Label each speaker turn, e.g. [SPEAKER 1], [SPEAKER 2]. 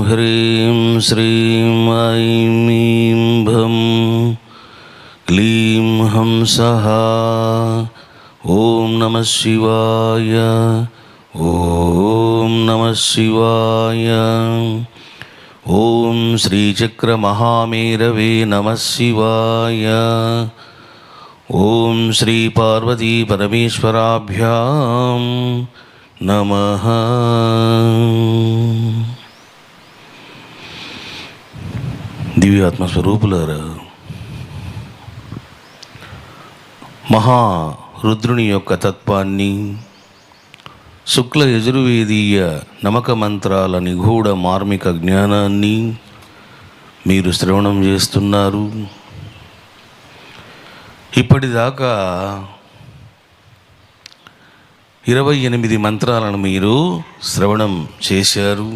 [SPEAKER 1] హ్రీం శ్రీం ఐం ఈం భం క్లీం హంసః. ఓం నమః శివాయ. ఓం నమః శివాయ. ఓం శ్రీచక్రమహామేరవే నమః శివాయ. ఓం శ్రీ పార్వతీ పరమేశ్వరాభ్యాం నమః. దివ్యాత్మస్వరూపులారా, మహారుద్రుని యొక్క తత్వాన్ని, శుక్ల యజుర్వేదీయ నమక మంత్రాల నిగూఢ మార్మిక జ్ఞానాన్ని మీరు శ్రవణం చేస్తున్నారు. ఇప్పటిదాకా 28 మంత్రాలను మీరు శ్రవణం చేశారు.